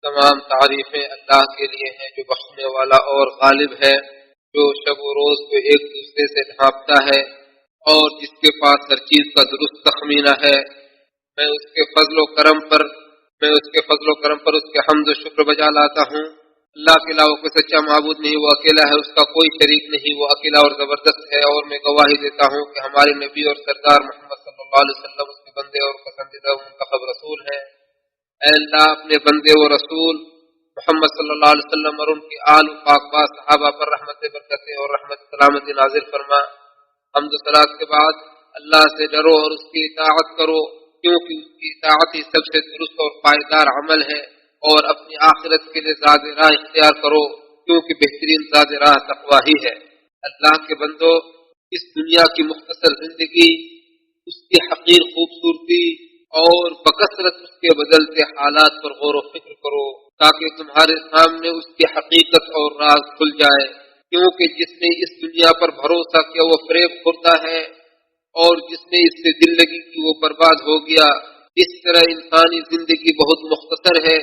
تمام تعریفیں اللہ کے لیے ہیں جو بخشنے والا اور غالب ہے، جو شب و روز کو ایک دوسرے سے ڈھانپتا ہے اور جس کے پاس ہر چیز کا درست تخمینہ ہے۔ میں اس کے فضل و کرم پر اس کے حمد و شکر بجا لاتا ہوں۔ اللہ کے علاوہ کوئی سچا معبود نہیں، وہ اکیلا ہے، اس کا کوئی شریک نہیں، وہ اکیلا اور زبردست ہے۔ اور میں گواہی دیتا ہوں کہ ہمارے نبی اور سردار محمد صلی اللہ علیہ وسلم اس کے بندے اور پسندیدہ منتخب رسول ہیں۔ اے اللہ اپنے بندے و رسول محمد صلی اللہ علیہ وسلم اور ان کی آل و پاک باز صحابہ پر رحمت برکتیں اور رحمت سلامتی نازل فرما۔ حمد و صلات کے بعد اللہ سے ڈرو اور اس کی اطاعت کرو، کیونکہ اس کی اطاعت ہی سب سے درست اور پائیدار عمل ہے، اور اپنی آخرت کے لیے زاد راہ اختیار کرو، کیونکہ بہترین زاد راہ تقویٰ ہی ہے۔ اللہ کے بندو، اس دنیا کی مختصر زندگی، اس کی حقیر خوبصورتی اور بکثرت اس کے بدلتے حالات پر غور و فکر کرو، تاکہ تمہارے سامنے اس کی حقیقت اور راز کھل جائے، کیونکہ جس نے اس دنیا پر بھروسہ کیا وہ فریب خورتا ہے، اور جس نے اس سے دل لگی کی وہ برباد ہو گیا۔ اس طرح انسانی زندگی بہت مختصر ہے،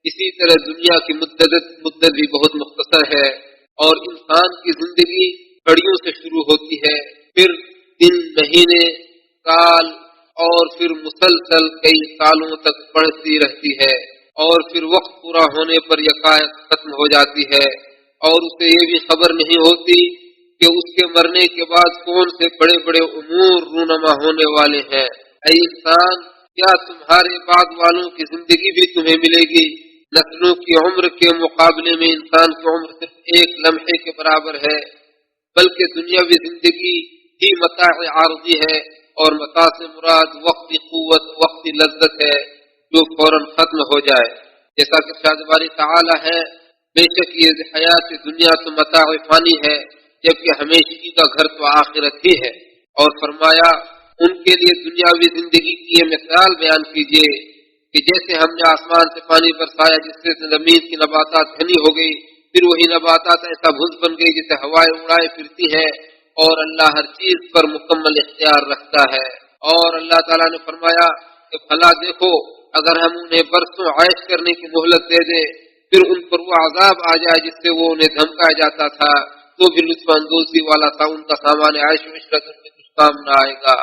اسی طرح دنیا کی مدت بھی بہت مختصر ہے، اور انسان کی زندگی گھڑیوں سے شروع ہوتی ہے، پھر دن، مہینے، سال، اور پھر مسلسل کئی سالوں تک بڑھتی رہتی ہے، اور پھر وقت پورا ہونے پر یکایک ختم ہو جاتی ہے، اور اسے یہ بھی خبر نہیں ہوتی کہ اس کے مرنے کے بعد کون سے بڑے بڑے امور رونما ہونے والے ہیں۔ اے انسان، کیا تمہارے بعد والوں کی زندگی بھی تمہیں ملے گی؟ نسلوں کی عمر کے مقابلے میں انسان کی عمر صرف ایک لمحے کے برابر ہے، بلکہ دنیاوی زندگی ہی متاع عارضی ہے، اور متاع سے مراد وقتی قوت، وقتی لذت ہے جو فوراً ختم ہو جائے۔ جیسا کہ شاد باری تعالی ہے، بے شک یہ حیات دنیا تو متاع فانی ہے، جبکہ ہمیشگی کا گھر تو آخرت ہی ہے۔ اور فرمایا ان کے لیے دنیاوی زندگی کی یہ مثال بیان کیجیے کہ جیسے ہم نے آسمان سے پانی برسایا جس سے زمین کی نباتات گھنی ہو گئی، پھر وہی نباتات ایسا بھوس بن گئی جسے ہوائیں اڑائے پھرتی ہیں، اور اللہ ہر چیز پر مکمل اختیار رکھتا ہے۔ اور اللہ تعالیٰ نے فرمایا کہ بھلا دیکھو اگر ہم انہیں برسوں عیش کرنے کی مہلت دے دیں، پھر ان پر وہ عذاب آ جائے جس سے وہ انہیں دھمکایا جاتا تھا، تو بھی لطف اندوزی والا تھا ان کا سامان عیش و عشرت ان کے کچھ کام نہ آئے گا۔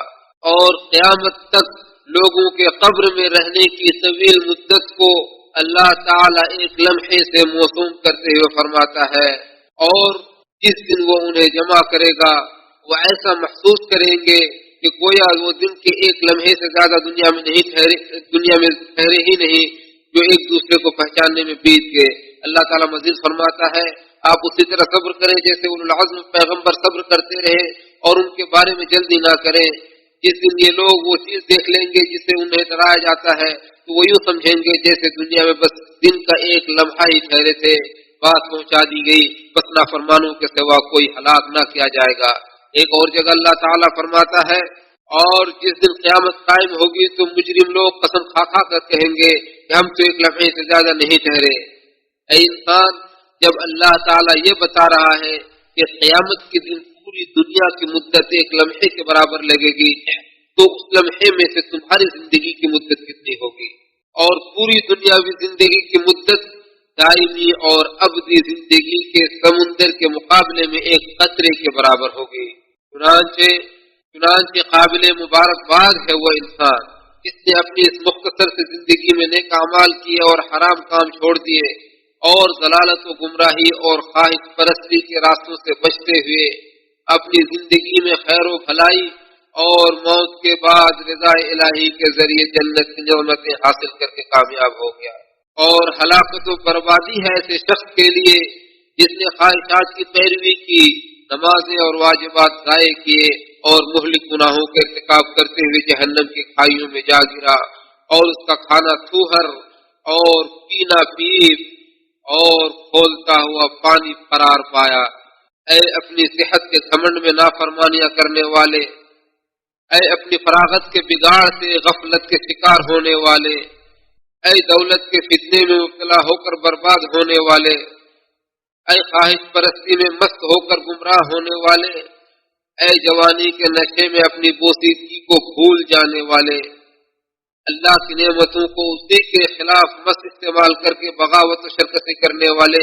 اور قیامت تک لوگوں کے قبر میں رہنے کی طویل مدت کو اللہ تعالیٰ ایک لمحے سے موسوم کرتے ہوئے فرماتا ہے، اور جس دن وہ انہیں جمع کرے گا وہ ایسا محسوس کریں گے کہ گویا وہ دن کے ایک لمحے سے زیادہ دنیا میں ٹھہرے ہی نہیں، جو ایک دوسرے کو پہچاننے میں بیت گئے۔ اللہ تعالیٰ مزید فرماتا ہے آپ اسی طرح صبر کریں جیسے اولو العزم پیغمبر صبر کرتے رہے، اور ان کے بارے میں جلدی نہ کریں۔ جس دن یہ لوگ وہ چیز دیکھ لیں گے جسے انہیں ڈرایا جاتا ہے تو وہ یوں سمجھیں گے جیسے دنیا میں بس دن کا ایک لمحہ ہی ٹھہرے تھے، بات پہنچا دی گئی، بس نافرمانوں کے سوا کوئی ہلاک نہ کیا جائے گا۔ ایک اور جگہ اللہ تعالیٰ فرماتا ہے اور جس دن قیامت قائم ہوگی تو مجرم لوگ قسم کھا کھا کر کہیں گے کہ ہم تو ایک لمحے سے زیادہ نہیں ٹھہرے۔ اے انسان، جب اللہ تعالیٰ یہ بتا رہا ہے کہ قیامت کے دن پوری دنیا کی مدت ایک لمحے کے برابر لگے گی، تو اس لمحے میں سے تمہاری زندگی کی مدت کتنی ہوگی؟ اور پوری دنیاوی زندگی کی مدت دائمی اور ابدی زندگی کے سمندر کے مقابلے میں ایک قطرے کے برابر ہوگی۔ چنانچہ قابل مبارکباد ہے وہ انسان جس نے اپنی اس مختصر سے زندگی میں نیک اعمال کیے اور حرام کام چھوڑ دیے، اور ضلالت و گمراہی اور خواہش پرستی کے راستوں سے بچتے ہوئے اپنی زندگی میں خیر و بھلائی اور موت کے بعد رضا الہی کے ذریعے جنت کی نعمتیں حاصل کر کے کامیاب ہو گیا۔ اور ہلاکت و بربادی ہے ایسے شخص کے لیے جس نے خواہشات کی پیروی کی، نمازیں اور واجبات ضائع کیے، اور مہلک گناہوں کا ارتکاب کرتے ہوئے جہنم کی کھائیوں میں جا گرا، اور اس کا کھانا تھوہر اور پینا پیپ اور کھولتا ہوا پانی قرار پایا۔ اے اپنی صحت کے گھمنڈ میں نافرمانیاں کرنے والے، اے اپنی فراغت کے بگاڑ سے غفلت کے شکار ہونے والے، اے دولت کے فتنے میں مبتلا ہو کر برباد ہونے والے، اے خواہش پرستی میں مست ہو کر گمراہ ہونے والے، اے جوانی کے نشے میں اپنی بوسیدگی کو بھول جانے والے، اللہ کی نعمتوں کو اسی کے خلاف مست استعمال کر کے بغاوت و شرکتیں کرنے والے،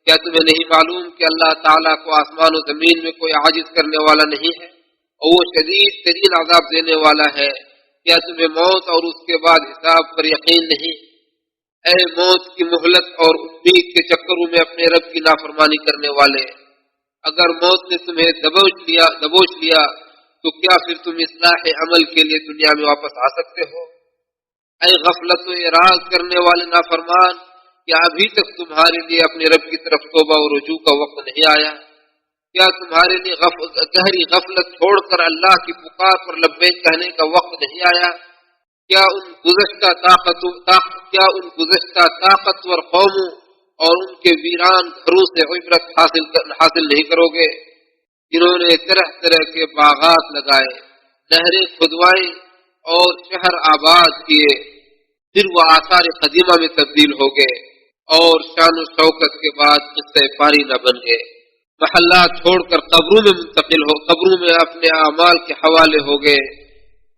کیا تمہیں نہیں معلوم کہ اللہ تعالیٰ کو آسمان و زمین میں کوئی عاجز کرنے والا نہیں ہے اور وہ شدید ترین عذاب دینے والا ہے؟ کیا تمہیں موت اور اس کے بعد حساب پر یقین نہیں؟ اے موت کی مہلت اور امید کے چکروں میں اپنے رب کی نافرمانی کرنے والے، اگر موت نے تمہیں دبوچ لیا تو کیا پھر تم اصلاح عمل کے لیے دنیا میں واپس آ سکتے ہو؟ اے غفلت و اعراض کرنے والے نافرمان، کیا ابھی تک تمہارے لیے اپنے رب کی طرف توبہ و رجوع کا وقت نہیں آیا؟ کیا تمہارے لیے گہری غفلت چھوڑ کر اللہ کی پکار پر لبیک کہنے کا وقت نہیں آیا؟ کیا ان گزشتہ طاقتور قوموں اور ان کے ویران گھروں سے عبرت حاصل نہیں کرو گے، جنہوں نے طرح طرح کے باغات لگائے، نہریں کھدوائیں اور شہر آباد کیے، پھر وہ آثار قدیمہ میں تبدیل ہو گئے اور شان و شوکت کے بعد قصہ پاری نہ بن گئے، محلات چھوڑ کر قبروں میں اپنے اعمال کے حوالے ہو گئے،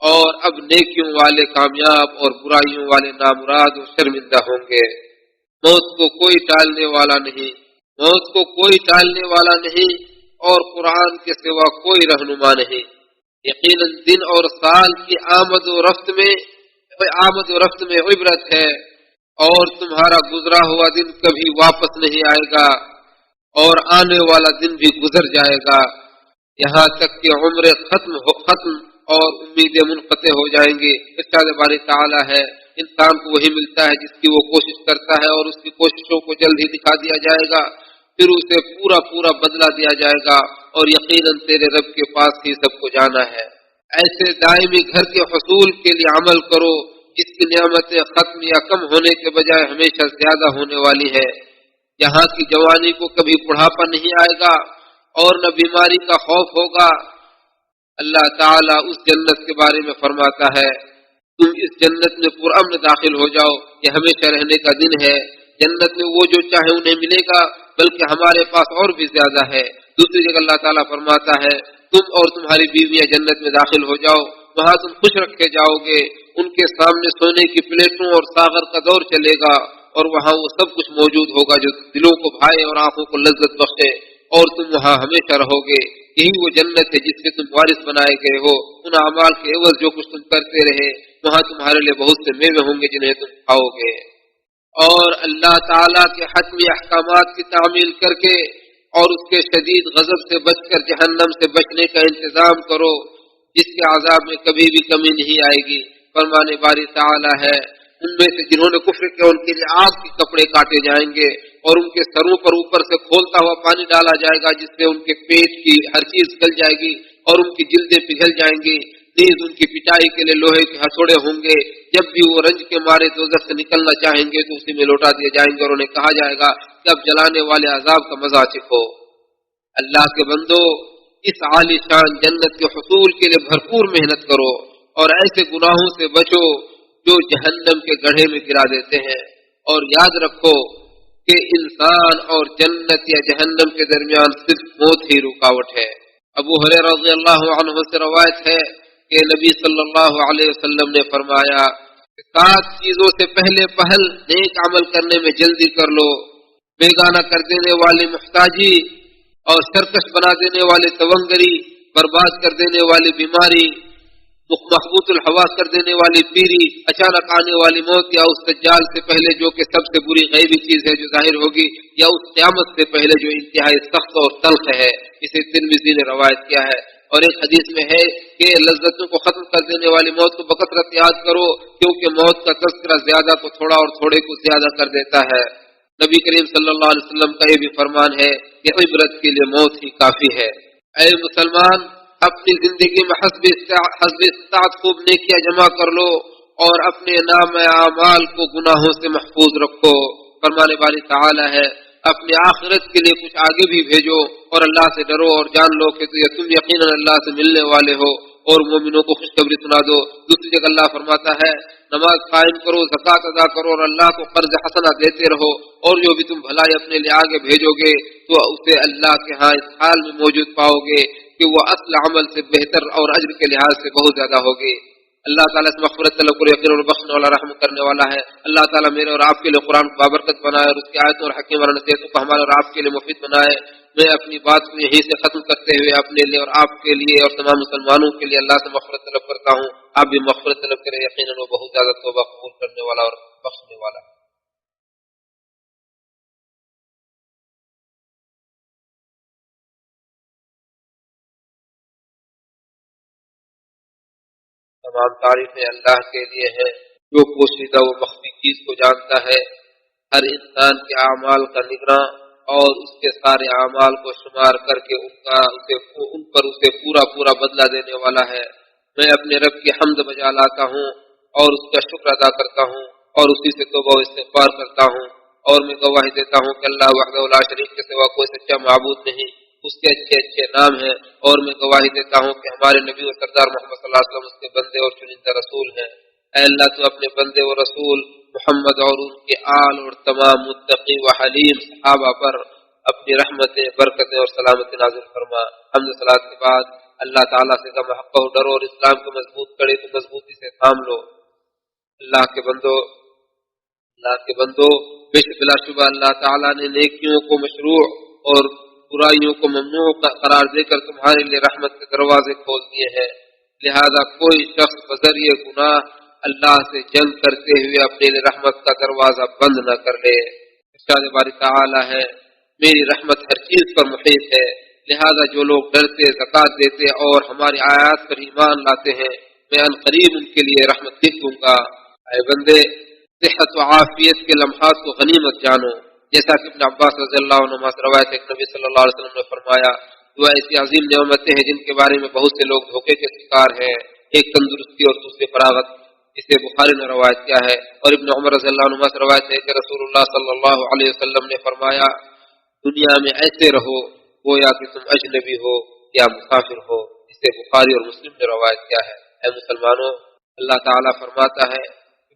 اور اب نیکیوں والے کامیاب اور برائیوں والے نامراد و شرمندہ ہوں گے۔ موت کو کوئی ٹالنے والا نہیں، اور قرآن کے سوا کوئی رہنما نہیں۔ یقیناً دن اور سال کی آمد و رفت میں عبرت ہے، اور تمہارا گزرا ہوا دن کبھی واپس نہیں آئے گا، اور آنے والا دن بھی گزر جائے گا، یہاں تک کہ عمر ختم اور امیدیں منقطع ہو جائیں گی۔ ارشاد باری تعالیٰ ہے، انسان کو وہی ملتا ہے جس کی وہ کوشش کرتا ہے، اور اس کی کوششوں کو جلد ہی دکھا دیا جائے گا، پھر اسے پورا بدلہ دیا جائے گا، اور یقیناً تیرے رب کے پاس ہی سب کو جانا ہے۔ ایسے دائمی گھر کے حصول کے لیے عمل کرو جس کی نعمتیں ختم یا کم ہونے کے بجائے ہمیشہ زیادہ ہونے والی ہے، یہاں کی جوانی کو کبھی بڑھاپا نہیں آئے گا اور نہ بیماری کا خوف ہوگا۔ اللہ تعالیٰ اس جنت کے بارے میں فرماتا ہے، تم اس جنت میں پرامن داخل ہو جاؤ، یہ ہمیشہ رہنے کا دن ہے، جنت میں وہ جو چاہے انہیں ملے گا، بلکہ ہمارے پاس اور بھی زیادہ ہے۔ دوسری جگہ اللہ تعالیٰ فرماتا ہے، تم اور تمہاری بیویاں جنت میں داخل ہو جاؤ، وہاں تم خوش رکھے جاؤ گے، ان کے سامنے سونے کی پلیٹوں اور ساغر کا دور چلے گا، اور وہاں وہ سب کچھ موجود ہوگا جو دلوں کو بھائے اور آنکھوں کو لذت بخشے، اور تم وہاں ہمیشہ رہو گے۔ یہی وہ جنت ہے جس سے تم وارث بنائے گئے ہو، ان اعمال کے عوض جو کچھ تم کرتے رہے، وہاں تمہارے لیے بہت سے میوے ہوں گے جنہیں تم کھاؤ گے۔ اور اللہ تعالیٰ کے حتمی احکامات کی تعمیل کر کے اور اس کے شدید غضب سے بچ کر جہنم سے بچنے کا انتظام کرو، جس کے عذاب میں کبھی بھی کمی نہیں آئے گی۔ فرمانے باری تعالیٰ ہے، ان میں سے جنہوں نے کفر کیا ان کے لیے آگ کے کپڑے کاٹے جائیں گے، اور ان کے سروں پر اوپر سے کھولتا ہوا پانی ڈالا جائے گا، جس سے ان کے پیٹ کی ہر چیز گل جائے گی اور ان کی جلدیں پگھل جائیں گی۔ نیز ان کی پٹائی کے لیے لوہے کے ہتھوڑے ہوں گے، جب بھی وہ رنج کے مارے دوزخ سے نکلنا چاہیں گے تو اسی میں لوٹا دیے جائیں گے، اور انہیں کہا جائے گا کہ اب جلانے والے عذاب کا مزہ چکھو۔ اللہ کے بندو، اس عالی شان جنت کے حصول کے لیے بھرپور محنت کرو، اور ایسے گناہوں سے بچو جو جہنم کے گڑھے میں گرا دیتے ہیں، اور یاد رکھو کہ انسان اور جنت یا جہنم کے درمیان صرف موت ہی رکاوٹ ہے۔ ابو ہریرہ رضی اللہ عنہ سے روایت ہے کہ نبی صلی اللہ علیہ وسلم نے فرمایا کہ 7 چیزوں سے پہلے پہل نیک عمل کرنے میں جلدی کر لو، بیگانہ کر دینے والی محتاجی اور سرکش بنا دینے والی تونگری، برباد کر دینے والی بیماری، محبوط الحواس کر دینے والی پیری، اچانک آنے والی موت، یا اس دجال سے پہلے جو کہ سب سے بری غیبی چیز ہے جو ظاہر ہوگی، یا اس قیامت سے پہلے جو انتہائی سخت اور تلخ ہے۔ اسے ترمذی نے روایت کیا ہے۔ اور ایک حدیث میں ہے کہ لذتوں کو ختم کر دینے والی موت کو بکثرت یاد کرو، کیونکہ موت کا تذکرہ زیادہ کو تھوڑا اور تھوڑے کو زیادہ کر دیتا ہے۔ نبی کریم صلی اللہ علیہ وسلم کا یہ بھی فرمان ہے کہ عبرت کے لیے موت ہی کافی ہے۔ اے مسلمان، اپنی زندگی میں حسب استطاعت خوب نیکیاں جمع کر لو، اور اپنے نام اعمال کو گناہوں سے محفوظ رکھو۔ فرمانے والی تعالی ہے، اپنی آخرت کے لیے کچھ آگے بھی بھیجو، اور اللہ سے ڈرو اور جان لو کہ تم یقیناً اللہ سے ملنے والے ہو، اور مومنوں کو خوشخبری سنا دو۔ دوسری جگہ اللہ فرماتا ہے، نماز قائم کرو، زکوٰۃ ادا کرو، اور اللہ کو قرض حسنہ دیتے رہو، اور جو بھی تم بھلائی اپنے لیے آگے بھیجو گے تو اسے اللہ کے ہاں اس حال میں موجود پاؤ گے کہ وہ اصل عمل سے بہتر اور اجر کے لحاظ سے بہت زیادہ ہوگی۔ اللہ تعالیٰ سے مغفرت طلب کرو، یقیناً وہ بخشنے والا رحم کرنے والا ہے۔ اللہ تعالیٰ میرے اور آپ کے لیے قرآن کو بابرکت بنائے اور اس کی آیتوں اور حکیم اور نصیحتوں کو ہمارے اور آپ کے لیے مفید بنائے۔ میں اپنی بات کو یہیں سے ختم کرتے ہوئے اپنے لیے اور آپ کے لیے اور تمام مسلمانوں کے لیے اللہ سے مغفرت طلب کرتا ہوں۔ آپ بھی مغفرت طلب کریں، یقیناً وہ بہت زیادہ توبہ قبول کرنے والا اور بخشنے والا ہے۔ تمام تعریفیں اللہ کے لیے ہیں جو پوشیدہ و مخفی چیز کو جانتا ہے، ہر انسان کے اعمال کا نگراں اور اس کے سارے اعمال کو شمار کر کے ان پر اسے پورا پورا بدلہ دینے والا ہے۔ میں اپنے رب کی حمد بجا لاتا ہوں اور اس کا شکر ادا کرتا ہوں اور اسی سے توبہ و استغفار کرتا ہوں، اور میں گواہی دیتا ہوں کہ اللہ وحدہ لا شریک کے سوا کوئی سچا معبود نہیں، اس کے اچھے اچھے نام ہیں، اور میں گواہی دیتا ہوں کہ ہمارے نبی و سردار محمد صلی اللہ علیہ وسلم اس کے بندے اور چنندہ رسول ہیں۔ اے اللہ تو اپنے بندے و رسول محمد اور ان کے آل اور تمام متقی و حلیم صحابہ پر اپنی رحمتیں، برکتیں اور سلامتی نازل فرما۔ حمد صلاۃ کے بعد اللہ تعالیٰ سے کم حق و ڈرو اور اسلام کو مضبوط کرے تو مضبوطی سے تھام لو۔ اللہ کے بندو بے شک بلا شبہ اللہ تعالیٰ نے نیکیوں کو مشروع اور برائیوں کو ممنوع قرار دے کر تمہارے لیے رحمت کے دروازے کھول دیے ہیں، لہذا کوئی شخص بذریعہ گناہ اللہ سے جنگ کرتے ہوئے اپنے لیے رحمت کا دروازہ بند نہ کر لے۔ ارشاد باری تعالیٰ ہے، میری رحمت ہر چیز پر محیط ہے، لہذا جو لوگ ڈرتے، زکوٰۃ دیتے اور ہماری آیات پر ایمان لاتے ہیں، میں ان قریب ان کے لیے رحمت لکھ دوں گا۔ اے بندے، صحت و عافیت کے لمحات کو غنیمت جانو، جیسا کہ ابن عباس رضی اللہ عنہ سے روایت ہے کہ نبی صلی اللہ علیہ وسلم نے فرمایا، دو ایسی عظیم نعمتیں ہیں جن کے بارے میں بہت سے لوگ دھوکے کے شکار ہیں، ایک تندرستی اور دوسری فراغت، اسے بخاری نے روایت کیا ہے۔ اور ابن عمر رضی اللہ عنہ سے روایت ہے کہ رسول اللہ صلی اللہ علیہ وسلم نے فرمایا، دنیا میں ایسے رہو گویا کہ تم اجنبی ہو یا مسافر ہو، اسے بخاری اور مسلم نے روایت کیا ہے۔ اے مسلمانوں، اللہ تعالیٰ فرماتا ہے،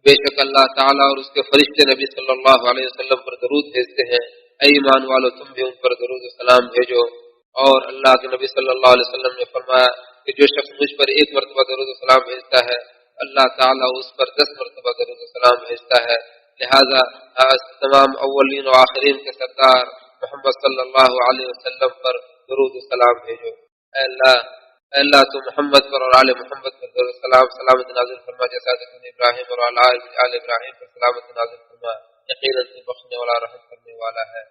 بے شک اللہ تعالیٰ اور اس کے فرشتے نبی صلی اللہ علیہ وسلم پر درود بھیجتے ہیں، اے ایمان والو تم بھی ان پر درود و سلام بھیجو۔ اور اللہ کے نبی صلی اللہ علیہ وسلم نے فرمایا کہ جو شخص مجھ پر ایک مرتبہ درود و سلام بھیجتا ہے، اللہ تعالیٰ اس پر 10 مرتبہ درود و سلام بھیجتا ہے۔ لہذا تمام اولین و آخرین کے سردار محمد صلی اللہ علیہ وسلم پر درود و سلام بھیجو۔ اے اللہ تو محمد پر اور آل محمد پر درود و سلام سلامت نازل فرما، جیسا کہ تم نے ابراہیم اور آل ابراہیم پر سلامت نازل فرما، یقیناً تو بخشنے والا رحم کرنے والا ہے۔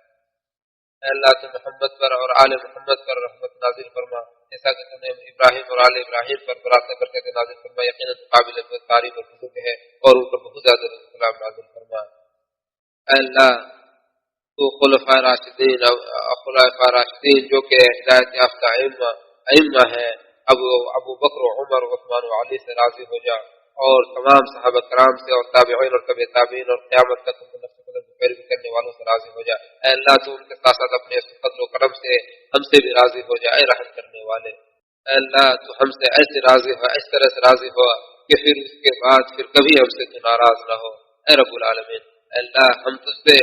اے اللہ تو محمد پر اور آل محمد پر رحمت نازل فرما، جیسا کہ تم نے ابراہیم اور آل ابراہیم پر برکت نازل فرما، یقیناً تو قابل تعریف اور بزرگ ہے اور ان پر بہت زیادہ سلام نازل فرما۔ اے اللہ تو خلفائے راشدین جو کہ ہدایت یافتہ ائمہ ہیں، ابو بکر و عمر و عثمان و علی سے راضی ہو جا، اور تمام صحابہ کرام سے اور تابعین اور تبع تابعین اور قیامت تک ان نقش قدم کی پیروی کرنے والوں سے راضی ہو جا۔ اے اللہ تو ان کے ساتھ ساتھ اپنے فضل و کرم سے ہم سے بھی راضی ہو جا، اے رحم کرنے والے۔ اے اللہ تو ہم سے ایسے راضی ہو، اس طرح سے راضی ہو کہ پھر اس کے بعد پھر کبھی ہم سے تو ناراض نہ ہو، اے رب العالمین۔ اے اللہ ہم تجھ سے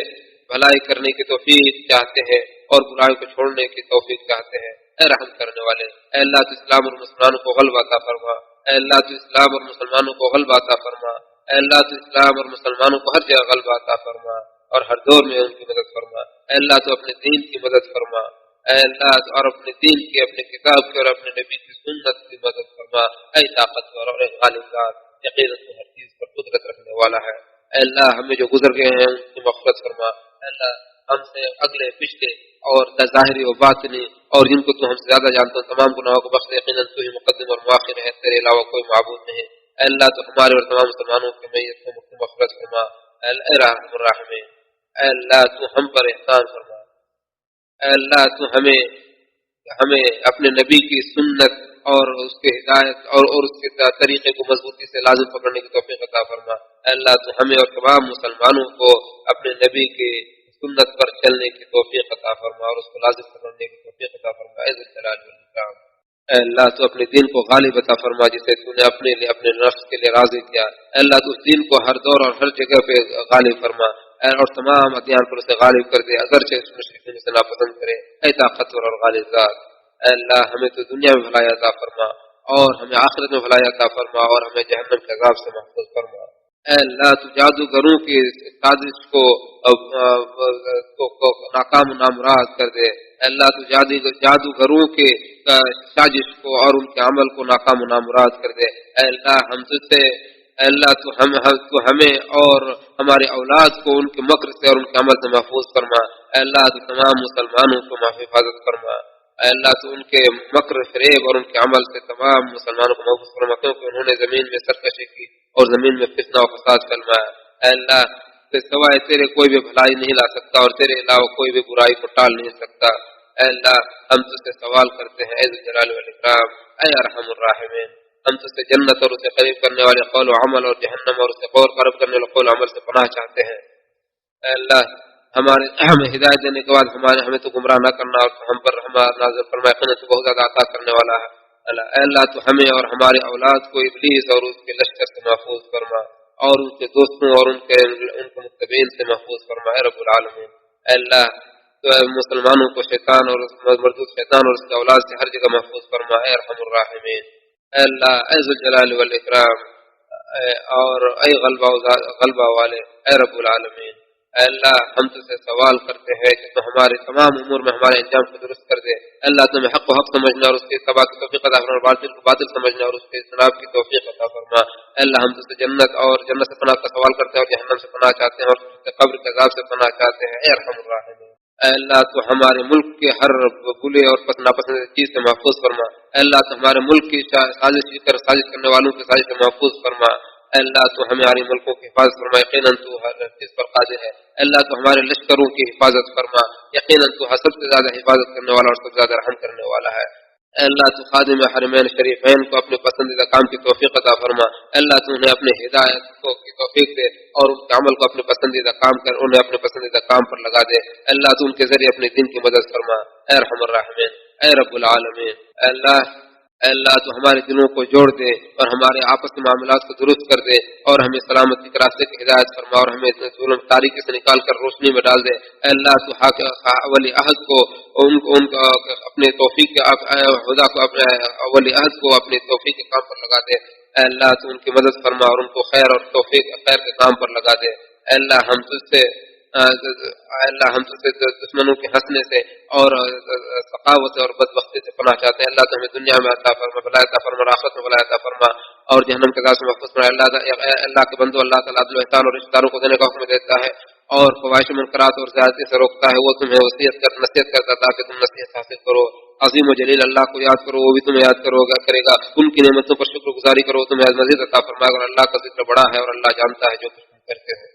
بھلائی کرنے کی توفیق چاہتے ہیں اور برائی کو چھوڑنے کی توفیق چاہتے ہیں، اے رحم کرنے والے۔ اے اللہ تو اسلام اور مسلمانوں کو غلبہ عطا فرما، اے اللہ تو اسلام اور مسلمانوں کو غلبہ عطا فرما، اے اللہ تو اسلام اور مسلمانوں کو ہر جگہ غلبہ عطا فرما اور ہر دور میں ان کی مدد فرما۔ اے اللہ تو اپنے دین کی مدد فرما، اے اللہ تو اور اپنے دین کی، اپنے کتاب کی اور اپنے نبی کی سنت کی مدد فرما، اے طاقتور اور اے غالب ذات، یقیناً تو ہر چیز پر قدرت رکھنے والا ہے۔ اے اللہ ہمیں جو گزر گئے ہیں ان کی مغفرت فرما، اے اللہ ہم سے اگلے پچھلے اور ظاہری و باطنی اور جن کو تو ہم سے زیادہ جانتے ہیں تمام گناہوں کو بخش، یقیناً تو ہی مقدم اور مؤخر ہے، تیرے علاوہ کوئی معبود نہیں۔ اے اللہ تو ہمارے اور تمام مسلمانوں کی میت کو مغفرت فرما، اے رحم الراحمین۔ اے اللہ تو ہم پر احسان فرما، اے اللہ تو ہمیں اپنے نبی کی سنت اور اس کے ہدایت اور اس کے طریقے کو مضبوطی سے لازم پکڑنے کی توفیق عطا فرما۔ اے اللہ تو ہمیں اور تمام مسلمانوں کو اپنے نبی کی سنت پر چلنے کی توفیق عطا فرما اور اس کو لازم پکڑنے کی توفیق عطا فرما، اے ذو الجلال والاکرام۔ اے اللہ تو اپنے دین کو غالب عطا فرما جسے تو نے اپنے لیے اپنے نفس کے لیے راضی کیا۔ اے اللہ تو اس دین کو ہر دور اور ہر جگہ پہ غالب فرما اور تمام ادیان پر اسے غالب کر دے، اگرچہ اس مشرکین سے ناپسند کرے، اے طاقتور اور غالب ذات۔ اے اللہ ہمیں تو دنیا میں بھلائی عطا فرما اور ہمیں آخرت میں بھلائی عطا فرما اور ہمیں جہنم کے عذاب سے محفوظ فرما۔ اے اللہ تو جادوگروں کی سازش کو ناکام و نامراد کر دے۔ اے اللہ تو جادوگروں کے سازش کو اور ان کے عمل کو ناکام و نامراد کر دے۔ اے اللہ ہم تجھ سے اے اللہ تو ہمیں اور ہمارے اولاد کو ان کے مکر سے اور ان کے عمل سے محفوظ فرما۔ اے اللہ تو تمام مسلمانوں کو حفاظت فرما۔ اے اللہ تو ان کے مکر فریب اور ان کے عمل سے تمام مسلمانوں کو محفوظ فرما، کیونکہ انہوں نے زمین میں سرکشی کی اور زمین میں فتنہ و فساد پھیلایا۔ اے اللہ سے سوائے تیرے کوئی بھی بھلائی نہیں لا سکتا اور تیرے علاوہ کوئی بھی برائی کو ٹال نہیں سکتا۔ اے اللہ ہم تجھ سے سوال کرتے ہیں اے ذو الجلال والاکرام، اے ارحم الراحمین، ہم تجھ سے جنت اور اسے قریب کرنے والے قول و عمل اور جہنم اور اسے غور قرب کرنے والے قول و عمل سے پناہ چاہتے ہیں۔ اے اللہ ہمیں ہدایت دینے کے بعد ہمیں تو گمراہ نہ کرنا اور ہم پر نازل فرما، یقیناً تو بہت زیادہ عطا کرنے والا ہے۔ اے اللہ تو ہمیں اور ہمارے اولاد کو ابلیس اور اس کے لشکر سے محفوظ فرما اور ان کے دوستوں اور ان کے متبعین سے محفوظ فرما اے رب العالمین۔ اے اللہ تو مسلمانوں کو شیطان اور مردود شیطان اور اس کے اولاد سے ہر جگہ محفوظ فرما اے ارحم الراحمین۔ اے اللہ اے ذو الجلال والاکرام اور اے غلبہ والے اے رب العالمین، اے اللہ ہم تجھ سے سوال کرتے ہیں کہ تو ہمارے تمام امور میں ہمارے انجام کو درست کر دے۔ اللہ تمہیں حق و حق سمجھنا اور اس کے اتباع کی توفیق عطا فرما، باطل کو باطل سمجھنا اور اس کے اجتناب کی توفیق عطا فرما۔ اے اللہ ہم تجھ سے جنت سے پناہ کا سوال کرتے ہیں اور جہنم سے پناہ چاہتے ہیں اور قبر کے عذاب سے پناہ چاہتے ہیں اے ارحم الراحمین۔ اے اللہ تو ہمارے ملک کے ہر بلے اور ناپسندیدہ چیز سے محفوظ فرما۔ اے اللہ تو ہمارے ملک کی سازش کرنے والوں کی سازش سے محفوظ فرما۔ اے اللہ تو ہمارے ملکوں کی حفاظت فرما، یقیناً تو ہر چیز پر قادر ہے۔ اے اللہ تو ہمارے لشکروں کی حفاظت فرما، یقیناً تو سب سے زیادہ حفاظت کرنے والا اور سب سے زیادہ رحم کرنے والا ہے۔ اے اللہ تو خادم حرمین شریفین کو اپنے پسندیدہ کام کی توفیق عطا فرما۔ اے اللہ تو انہیں اپنے ہدایت کی توفیق دے اور ان کے عمل کو اپنے پسندیدہ کام کر انہیں اپنے پسندیدہ کام پر لگا دے۔ اے اللہ تو ان کے ذریعے اپنے دین کی مدد فرما اے ارحم الراحمین اے رب العالمین۔ اے اللہ تو ہمارے دلوں کو جوڑ دے اور ہمارے آپس کے معاملات کو درست کر دے اور ہمیں سلامتی کے راستے کی ہدایت فرما اور ہمیں ظلم تاریکی سے نکال کر روشنی میں ڈال دے۔ اے اللہ تو ولی عہد کو ان کا اپنے توفیق کے خدا کو اپنے ولی عہد کو اپنے توفیق کے کام پر لگا دے۔ اے اللہ تو ان کی مدد فرما اور ان کو خیر اور توفیق خیر کے کام پر لگا دے۔ اے اللہ ہم تجھ سے دشمنوں کے ہنسنے سے اور سخاوت سے اور بدبختی سے پناہ چاہتے ہیں۔ اللہ تو ہمیں دنیا میں عطا فرما، بھلائی عطا فرما، آخرت میں بھلائی عطا فرما اور جہنم کے عذاب سے محفوظ فرما۔ اللہ کے بندو، اللہ تعالیٰ عدل و احسان اور رشتہ داروں کو دینے کا حکم دیتا ہے اور فواحش منکرات اور زیادتی سے روکتا ہے۔ وہ تمہیں نصیحت کرتا ہے تاکہ تم نصیحت حاصل کرو۔ عظیم و جلیل اللہ کو یاد کرو، وہ بھی تمہیں یاد کرے گا۔ ان کی نعمتوں پر شکر گزاری کرو، تمہیں مزید عطا فرمائے گا۔ اور اللہ کا ذکر بڑا ہے اور اللہ جانتا ہے جو کچھ تم کرتے ہو۔